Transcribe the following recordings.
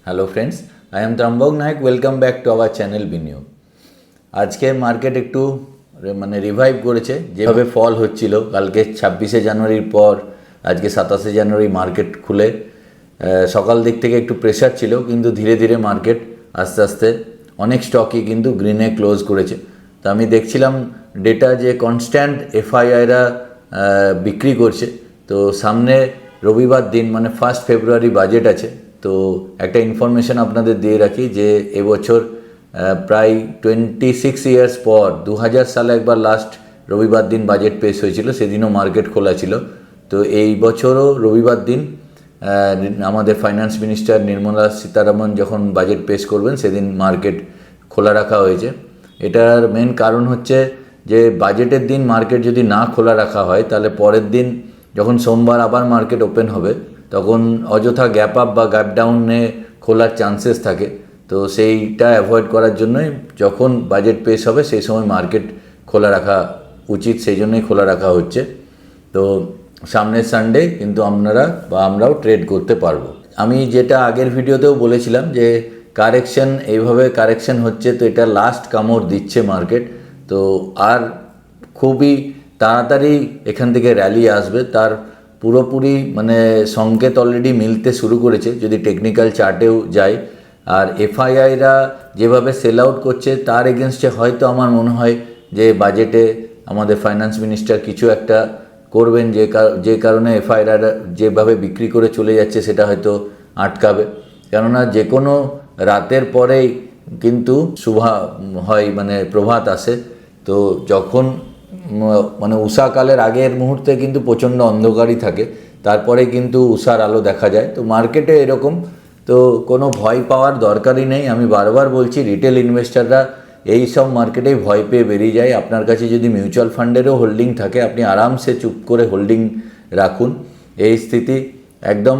Hello friends, I am Trambak Nayak. Welcome back to our channel Biniyog. আজকে market একটু revive করেছে। যেভাবে ফল হচ্ছিল কালকে 26শে জানুয়ারির পর আজকে 27শে জানুয়ারি মার্কেট খুলে সকাল দিক থেকে একটু প্রেশার ছিল, কিন্তু ধীরে ধীরে মার্কেট আস্তে আস্তে অনেক স্টকই কিন্তু গ্রিনে ক্লোজ করেছে। তো আমি দেখছিলাম ডেটা যে কনস্ট্যান্ট এফআইআইরা বিক্রি করছে। তো সামনে রবিবার দিন মানে 1 ফেব্রুয়ারি বাজেট আছে। তো একটা ইনফরমেশান আপনাদের দিয়ে রাখি যে এবছর প্রায় 26 ইয়ার্স পর 2000 সালে একবার লাস্ট রবিবার দিন বাজেট পেশ হয়েছিল, সেদিনও মার্কেট খোলা ছিল। তো এই বছরও রবিবার দিন আমাদের ফাইন্যান্স মিনিস্টার নির্মলা সীতারামন যখন বাজেট পেশ করবেন সেদিন মার্কেট খোলা রাখা হয়েছে। এটার মেন কারণ হচ্ছে যে বাজেটের দিন মার্কেট যদি না খোলা রাখা হয় তাহলে পরের দিন যখন সোমবার আবার মার্কেট ওপেন হবে তখন অযথা গ্যাপ আপ বা গ্যাপ ডাউনে খোলার চান্সেস থাকে। তো সেইটা অ্যাভয়েড করার জন্যই যখন বাজেট পেশ হবে সেই সময় মার্কেট খোলা রাখা উচিত, সেই জন্যই খোলা রাখা হচ্ছে। তো সামনের সানডে কিন্তু আপনারা বা আমরাও ট্রেড করতে পারবো। আমি যেটা আগের ভিডিওতেও বলেছিলাম যে কারেকশন এইভাবে কারেকশন হচ্ছে, তো এটা লাস্ট কামড় দিচ্ছে মার্কেট। তো আর খুবই তাড়াতাড়ি এখান থেকে র্যালি আসবে, তার পুরোপুরি মানে সংকেত অলরেডি মিলতে শুরু করেছে যদি টেকনিক্যাল চার্টেও যায়। আর এফআইআইরা যেভাবে সেল আউট করছে তার এগেনস্টে হয়তো আমার মনে হয় যে বাজেটে আমাদের ফাইন্যান্স মিনিস্টার কিছু একটা করবেন, যে কারণে এফআইআইরা যেভাবে বিক্রি করে চলে যাচ্ছে সেটা হয়তো আটকাবে। কেননা যে কোনো রাতের পরেই কিন্তু শুভা হয়, মানে প্রভাত আসে। তো যখন মানে উষাকালের আগের মুহূর্তে কিন্তু প্রচণ্ড অন্ধকারই থাকে, তারপরে কিন্তু উষার আলো দেখা যায়। তো মার্কেটে এরকম, তো কোনো ভয় পাওয়ার দরকারই নেই। আমি বারবার বলছি রিটেল ইনভেস্টাররা এই সব মার্কেটেই ভয় পেয়ে বেরিয়ে যায়। আপনার কাছে যদি মিউচুয়াল ফান্ডেরও হোল্ডিং থাকে আপনি আরামসে চুপ করে হোল্ডিং রাখুন। এই স্থিতি একদম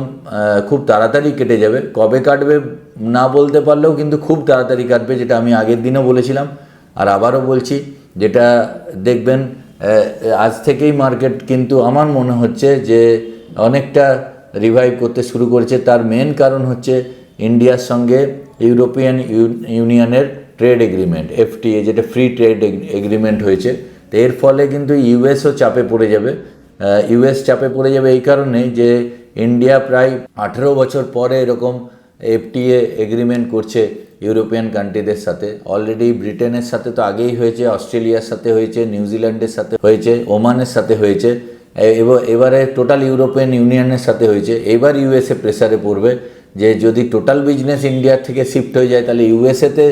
খুব তাড়াতাড়ি কেটে যাবে। কবে কাটবে না বলতে পারলেও কিন্তু খুব তাড়াতাড়ি কাটবে, যেটা আমি আগের দিনও বলেছিলাম আর আবারও বলছি। যেটা দেখবেন আজ থেকেই মার্কেট কিন্তু আমার মনে হচ্ছে যে অনেকটা রিভাইভ করতে শুরু করেছে। তার মেন কারণ হচ্ছে ইন্ডিয়ার সঙ্গে ইউরোপিয়ান ইউনিয়নের ট্রেড এগ্রিমেন্ট এফটিএ, যেটা ফ্রি ট্রেড এগ্রিমেন্ট হয়েছে। তো এর ফলে কিন্তু ইউএসও চাপে পড়ে যাবে। ইউএস চাপে পড়ে যাবে এই কারণে যে ইন্ডিয়া প্রায় 18 বছর পরে এরকম এফটিএ এগ্রিমেন্ট করছে ইউরোপিয়ান কান্ট্রিদের সাথে। অলরেডি ব্রিটেনের সাথে তো আগেই হয়েছে, অস্ট্রেলিয়ার সাথে হয়েছে, নিউজিল্যান্ডের সাথে হয়েছে, ওমানের সাথে হয়েছে, এবারে টোটাল ইউরোপিয়ান ইউনিয়নের সাথে হয়েছে। এবার ইউএসএ প্রেসারে পড়বে যে যদি টোটাল বিজনেস ইন্ডিয়ার থেকে শিফট হয়ে যায় তাহলে ইউএসএতে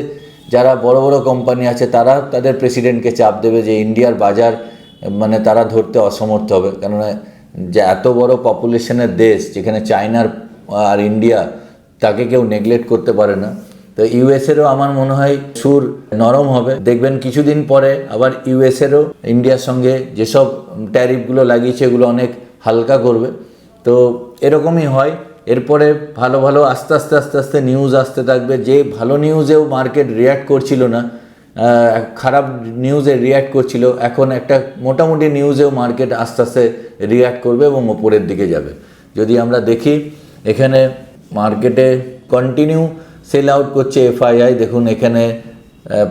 যারা বড় বড় কোম্পানি আছে তারা তাদের প্রেসিডেন্টকে চাপ দেবে যে ইন্ডিয়ার বাজার মানে তারা ধরতে অসমর্থ হবে। কেননা যে এত বড় পপুলেশনের দেশ যেখানে চায়নার আর ইন্ডিয়া, তাকে কেউ নেগলেক্ট করতে পারে না। তো ইউএসএরও আমার মনে হয় সুর নরম হবে। দেখবেন কিছুদিন পরে আবার ইউএসএরও ইন্ডিয়ার সঙ্গে যেসব ট্যারিফগুলো লাগিয়েছে এগুলো অনেক হালকা করবে। তো এরকমই হয়। এরপরে ভালো ভালো আস্তে আস্তে আস্তে আস্তে নিউজ আসতে থাকবে। যে ভালো নিউজেও মার্কেট রিয়্যাক্ট করছিল না, খারাপ নিউজে রিয়্যাক্ট করছিল, এখন একটা মোটামুটি নিউজেও মার্কেট আস্তে আস্তে রিয়্যাক্ট করবে এবং ওপরের দিকে যাবে। যদি আমরা দেখি এখানে মার্কেটে কন্টিনিউ সেল আউট করছে এফআইআই। দেখুন এখানে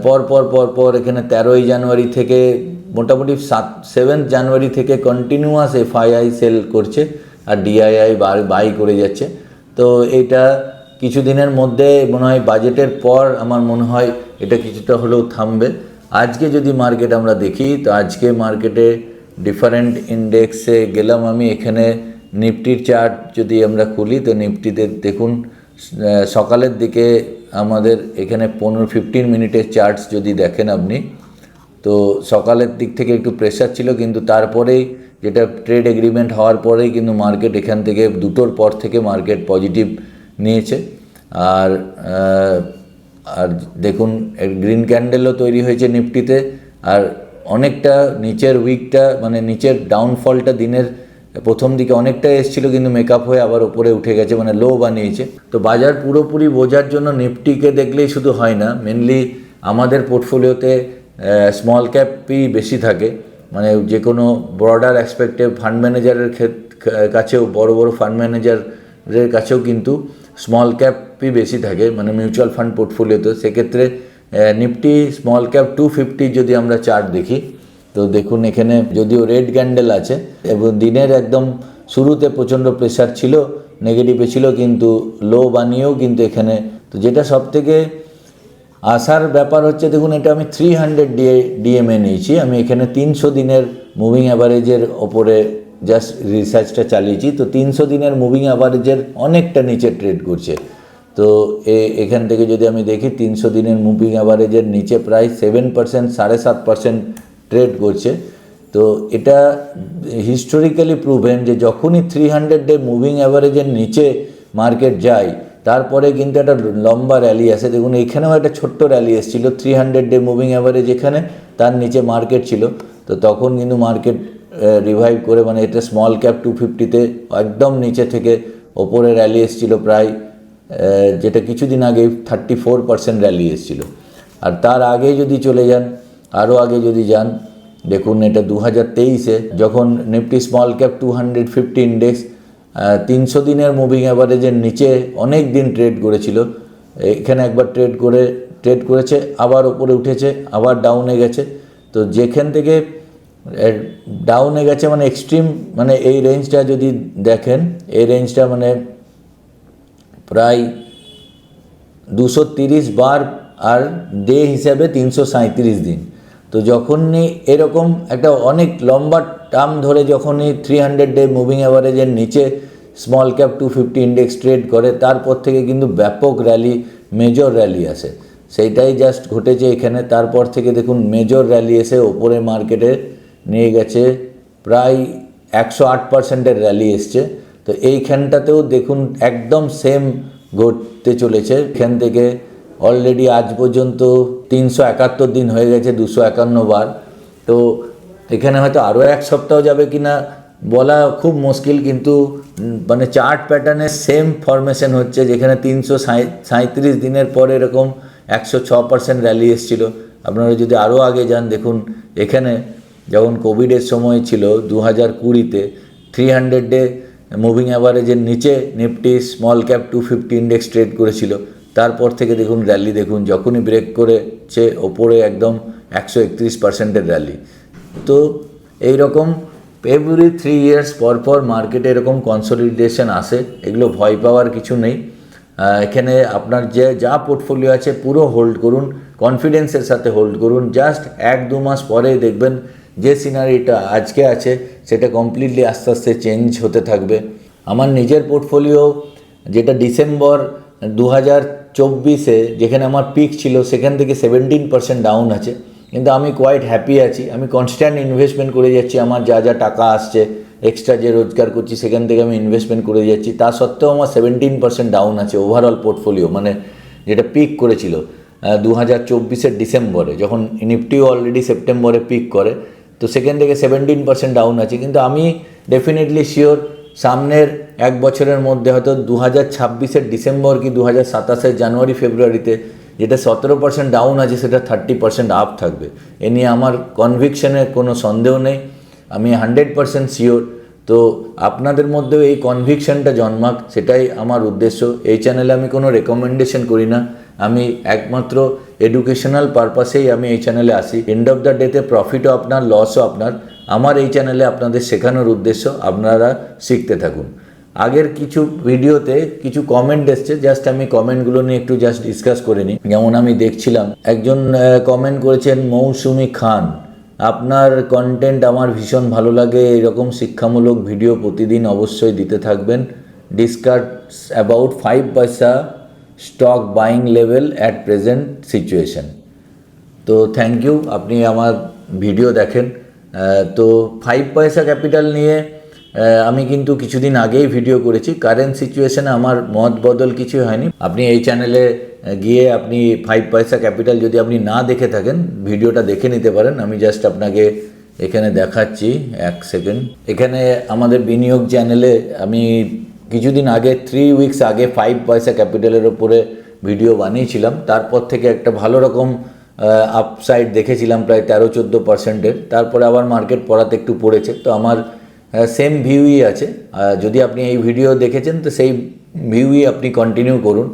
পর পর পর পর এখানে 13ই জানুয়ারি থেকে মোটামুটি 7 জানুয়ারি থেকে কন্টিনিউয়াস এফআইআই সেল করছে আর ডিআইআই বাই করে যাচ্ছে। তো এইটা কিছুদিনের মধ্যে মনে হয় বাজেটের পর আমার মনে হয় এটা কিছুটা হলেও থামবে। আজকে যদি মার্কেট আমরা দেখি তো আজকে মার্কেটে ডিফারেন্ট ইন্ডেক্সে গেলাম আমি। এখানে নিফটির চার্ট যদি আমরা খুলি তো নিফটিতে দেখুন সকালের দিকে আমাদের এখানে 15 মিনিটের চার্টস যদি দেখেন আপনি, তো সকালের দিক থেকে একটু প্রেশার ছিল, কিন্তু তারপরেই যেটা ট্রেড এগ্রিমেন্ট হওয়ার পরেই কিন্তু মার্কেট এখান থেকে 2টোর পর থেকে মার্কেট পজিটিভ নিয়েছে। আর আর দেখুন গ্রিন ক্যান্ডেলও তৈরি হয়েছে নিফটিতে। আর অনেকটা নিচের উইকটা মানে নিচের ডাউনফলটা দিনের প্রথম দিকে অনেকটা এসেছিলো, কিন্তু মেকআপ হয়ে আবার ওপরে উঠে গেছে, মানে লো বানিয়েছে। তো বাজার পুরোপুরি বোঝার জন্য নিফটিকে দেখলেই শুধু হয় না, মেনলি আমাদের পোর্টফোলিওতে স্মল ক্যাপই বেশি থাকে। মানে যে কোনো ব্রডার অ্যাসপেক্টে ফান্ড ম্যানেজারের কাছেও, বড় বড় ফান্ড ম্যানেজারের কাছেও কিন্তু স্মল ক্যাপই বেশি থাকে মানে মিউচুয়াল ফান্ড পোর্টফোলিওতে, সেক্ষেত্রে নিফটি স্মল ক্যাপ 250 যদি আমরা চার্ট দেখি তো দেখুন এখানে যদিও রেড ক্যান্ডেল আছে এবং দিনের একদম শুরুতে প্রচণ্ড প্রেশার ছিল, নেগেটিভে ছিল, কিন্তু লো বানিয়েও কিন্তু এখানে তো যেটা সবথেকে আসার ব্যাপার হচ্ছে দেখুন এটা আমি 300 ডিএমএ নিয়েছি, আমি এখানে 300 দিনের মুভিং অ্যাভারেজের ওপরে জাস্ট রিসার্চটা চালিয়েছি। তো 300 দিনের মুভিং অ্যাভারেজের অনেকটা নিচে ট্রেড করছে। তো এখান থেকে যদি আমি দেখি 300 দিনের মুভিং অ্যাভারেজের নিচে প্রায় 7% 7.5% ট্রেড করছে। তো এটা হিস্টোরিক্যালি প্রুভেন যে যখনই 300 ডে মুভিং অ্যাভারেজের নিচে মার্কেট যায় তারপরে কিন্তু একটা লম্বা র্যালি আসে। দেখুন এখানেও একটা ছোট্ট র্যালি এসেছিলো 300 ডে মুভিং অ্যাভারেজ এখানে, তার নিচে মার্কেট ছিল। তো তখন কিন্তু মার্কেট রিভাইভ করে মানে এটা স্মল ক্যাপ 250-তে একদম নিচে থেকে ওপরে র্যালি এসেছিলো প্রায়, যেটা কিছুদিন আগে 34% র্যালি এসেছিলো। আর তার আগে যদি চলে যান, আরও আগে যদি যান, দেখুন এটা 2023-এ যখন নিফটি স্মল ক্যাপ 250 ইন্ডেক্স 300 দিনের মুভিং অ্যাভারেজের নিচে অনেক দিন ট্রেড করেছিল। এখানে একবার ট্রেড করেছে, আবার ওপরে উঠেছে, আবার ডাউনে গেছে। তো যেখান থেকে ডাউনে গেছে মানে এক্সট্রিম মানে এই রেঞ্জটা যদি দেখেন, এই রেঞ্জটা মানে প্রায় 230 বার আর ডে হিসাবে 337 দিন। তো যখনই এরকম একটা অনেক লম্বা টার্ম ধরে যখনই 300 ডে মুভিং অ্যাভারেজের নিচে স্মল ক্যাপ 250 ইন্ডেক্স ট্রেড করে তারপর থেকে কিন্তু ব্যাপক র্যালি, মেজর র্যালি আসে, সেইটাই জাস্ট ঘটেছে এখানে। তারপর থেকে দেখুন মেজর র্যালি এসে ওপরে মার্কেটে নিয়ে গেছে, প্রায় 108%-এর র্যালি এসছে। তো এইখানটাতেও দেখুন একদম সেম ঘটতে চলেছে। এখান থেকে অলরেডি আজ পর্যন্ত 371 দিন হয়ে গেছে, 251 বার। তো এখানে হয়তো আরও এক সপ্তাহ যাবে কিনা বলা খুব মুশকিল, কিন্তু মানে চার্ট প্যাটার্নের সেম ফরমেশন হচ্ছে, যেখানে 337 দিনের পরে এরকম 106% র্যালি এসেছিলো। আপনারা যদি আরও আগে যান দেখুন এখানে যখন কোভিডের সময় ছিল 2020-তে 300 ডে মুভিং অ্যাভারেজের নিচে Nifty small cap 250 index trade করেছিল। তারপর থেকে দেখুন র্যালি, দেখুন যখনই ব্রেক করেছে ওপরে একদম 131%-এর র্যালি। তো এই রকম এভরি 3 ইয়ার্স পর পর মার্কেটে এরকম কনসলিডেশন আসে, এগুলো ভয় পাওয়ার কিছু নেই। এখানে আপনার যা পোর্টফোলিও আছে পুরো হোল্ড করুন, কনফিডেন্সের সাথে হোল্ড করুন। জাস্ট 1-2 মাস পরে দেখবেন যে সিনারিটা আজকে আছে সেটা কমপ্লিটলি আস্তে আস্তে চেঞ্জ হতে থাকবে। আমার নিজের পোর্টফোলিও যেটা ডিসেম্বর 2024-এ যেখানে আমার পিক ছিল সেখান থেকে 17% ডাউন আছে, কিন্তু আমি কোয়াইট হ্যাপি আছি। আমি কনস্ট্যান্ট ইনভেস্টমেন্ট করে যাচ্ছি, আমার যা যা টাকা আসছে এক্সট্রা যে রোজগার করছি সেখান থেকে আমি ইনভেস্টমেন্ট করে যাচ্ছি। তা সত্ত্বেও আমার 17% ডাউন আছে ওভারঅল পোর্টফোলিও, মানে যেটা পিক করেছিল 2024-এর ডিসেম্বরে, যখন নিফটিও অলরেডি সেপ্টেম্বরে পিক করে। তো সেখান থেকে 17% ডাউন আছে। কিন্তু আমি ডেফিনেটলি শিওর সামনের এক বছরের মধ্যে হয়তো 2026-এর ডিসেম্বর কি 2027-এর জানুয়ারি ফেব্রুয়ারিতে যেটা 17% ডাউন আছে সেটা 30% আপ থাকবে। এ নিয়ে আমার কনভিকশনের কোনো সন্দেহ নেই, আমি 100% শিওর। তো আপনাদের মধ্যেও এই কনভিকশনটা জন্মাক, সেটাই আমার উদ্দেশ্য। এই চ্যানেলে আমি কোনো রেকমেন্ডেশন করি না, আমি একমাত্র এডুকেশনাল পারপাসেই আমি এই চ্যানেলে আসি। এন্ড অফ দ্য ডেতে প্রফিটও আপনার, লসও আপনার। আমার এই চ্যানেলে আপনাদের শেখানোর উদ্দেশ্য আপনারা শিখতে থাকুন। আগের কিছু ভিডিওতে কিছু কমেন্ট এসছে, জাস্ট আমি কমেন্টগুলো নিয়ে একটু জাস্ট ডিসকাস করে নিই। যেমন আমি দেখছিলাম একজন কমেন্ট করেছেন, মৌসুমি খান, আপনার কন্টেন্ট আমার ভীষণ ভালো লাগে, এরকম শিক্ষামূলক ভিডিও প্রতিদিন অবশ্যই দিতে থাকবেন। ডিসকাস অ্যাবাউট 5 পয়সা stock buying level at present situation. তো থ্যাংক ইউ, আপনি আমার ভিডিও দেখেন। তো 5 পয়সা ক্যাপিটাল নিয়ে আমি কিন্তু কিছুদিন আগেই ভিডিও করেছি। কারেন্ট সিচুয়েশনে আমার মত বদল কিছু হয়নি। আপনি এই চ্যানেলে গিয়ে আপনি 5 পয়সা ক্যাপিটাল যদি আপনি না দেখে থাকেন ভিডিওটা দেখে নিতে পারেন। আমি জাস্ট আপনাকে এখানে দেখাচ্ছি, 1 সেকেন্ড। এখানে আমাদের বিনিয়োগ চ্যানেলে আমি কিছুদিন আগে 3 উইকস আগে 5 পয়সা ক্যাপিটালের ওপরে ভিডিও বানিয়েছিলাম। তারপর থেকে একটা ভালো রকম আপসাইড দেখেছিলাম প্রায় 13-14%-এর। তারপরে আবার মার্কেট পড়াতে একটু পড়েছে। তো আমার সেম ভিউই আছে। যদি আপনি এই ভিডিও দেখেছেন তো সেই ভিউই আপনি কন্টিনিউ করুন।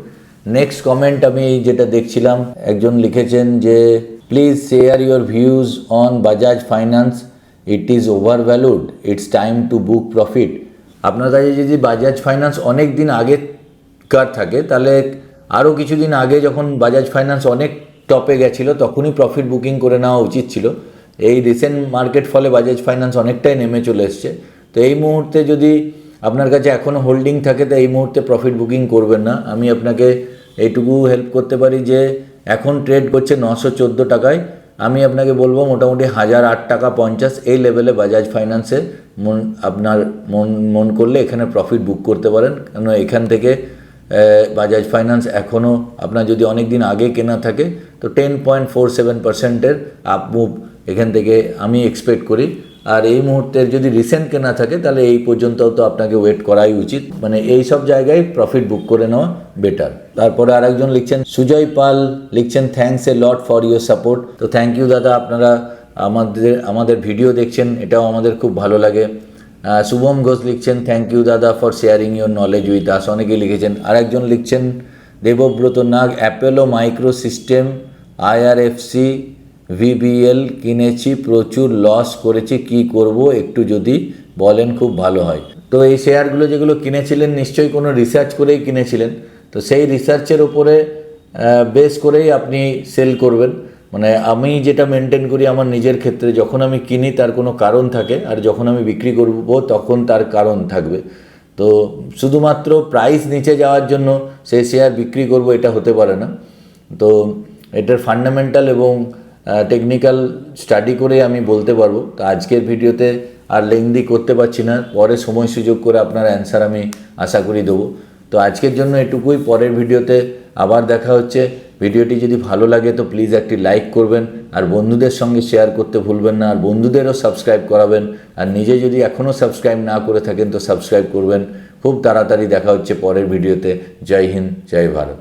নেক্সট কমেন্ট আমি যেটা দেখছিলাম, একজন লিখেছেন যে please share your views on Bajaj finance, it is over valued, it's time to book profit. আপনার কাছে যদি বাজাজ ফাইন্যান্স অনেক দিন আগেকার থাকে, তাহলে আরও কিছুদিন আগে যখন বাজাজ ফাইন্যান্স অনেক টপে গেছিলো তখনই প্রফিট বুকিং করে নেওয়া উচিত ছিল। এই রিসেন্ট মার্কেট ফলে বাজাজ ফাইন্যান্স অনেকটাই নেমে চলে এসছে। তো এই মুহূর্তে যদি আপনার কাছে এখনও হোল্ডিং থাকে তো এই মুহূর্তে প্রফিট বুকিং করবেন না। আমি আপনাকে এইটুকু হেল্প করতে পারি যে এখন ট্রেড করছে 914 টাকায়, আমি আপনাকে বলবো মোটামুটি 1008 টাকা 50 এই লেভেলে বাজাজ ফাইন্যান্সে আপনার মন করলে এখানে প্রফিট বুক করতে পারেন। কেন এখান থেকে বাজাজ ফাইন্যান্স এখনও আপনার যদি অনেক দিন আগে কেনা থাকে তো 10.47%-এর আপ মুভ এখান থেকে আমি এক্সপেক্ট করি। আর এই মুহূর্তের যদি রিসেন্ট কেনা থাকে তাহলে এই পর্যন্ত তো আপনাকে ওয়েট করাই উচিত, মানে এই সব জায়গায় প্রফিট বুক করে নেওয়া বেটার। তারপরে আরেকজন লিখছেন, সুজয় পাল লিখছেন, thanks a lot for your support. তো থ্যাংক ইউ দাদা, আপনারা আমাদের ভিডিও দেখছেন, এটাও আমাদের খুব ভালো লাগে। শুভম ঘোষ লিখছেন, থ্যাংক ইউ দাদা for sharing your knowledge with us. অনেকেই লিখেছেন। আরেকজন লিখছেন Debabrata Nag, Apollo micro system IRFC VBL কিনেছি, প্রচুর লস করেছি, কি করব একটু যদি বলেন খুব ভালো হয়। তো এই শেয়ারগুলো যেগুলো কিনেছিলেন নিশ্চয়ই কোনো রিসার্চ করেই কিনেছিলেন, তো সেই রিসার্চের ওপরে বেস করেই আপনি সেল করবেন। মানে আমি যেটা মেনটেন করি আমার নিজের ক্ষেত্রে, যখন আমি কিনি তার কোনো কারণ থাকে, আর যখন আমি বিক্রি করব তখন তার কারণ থাকবে। তো শুধুমাত্র প্রাইস নিচে যাওয়ার জন্য সেই শেয়ার বিক্রি করব এটা হতে পারে না। তো এটার ফান্ডামেন্টাল এবং টেকনিক্যাল স্টাডি করে আমি বলতে পারবো। তো আজকের ভিডিওতে আর লেংদি করতে পারছি না, পরে সময় সুযোগ করে আপনার অ্যান্সার আমি আশা করি দেবো। তো আজকের জন্য এটুকুই, পরের ভিডিওতে আবার দেখা হচ্ছে। ভিডিওটি যদি ভালো লাগে তো প্লিজ একটি লাইক করবেন, আর বন্ধুদের সঙ্গে শেয়ার করতে ভুলবেন না, আর বন্ধুদেরও সাবস্ক্রাইব করাবেন। আর নিজে যদি এখনও সাবস্ক্রাইব না করে থাকেন তো সাবস্ক্রাইব করবেন। খুব তাড়াতাড়ি দেখা হচ্ছে পরের ভিডিওতে। জয় হিন্দ, জয় ভারত।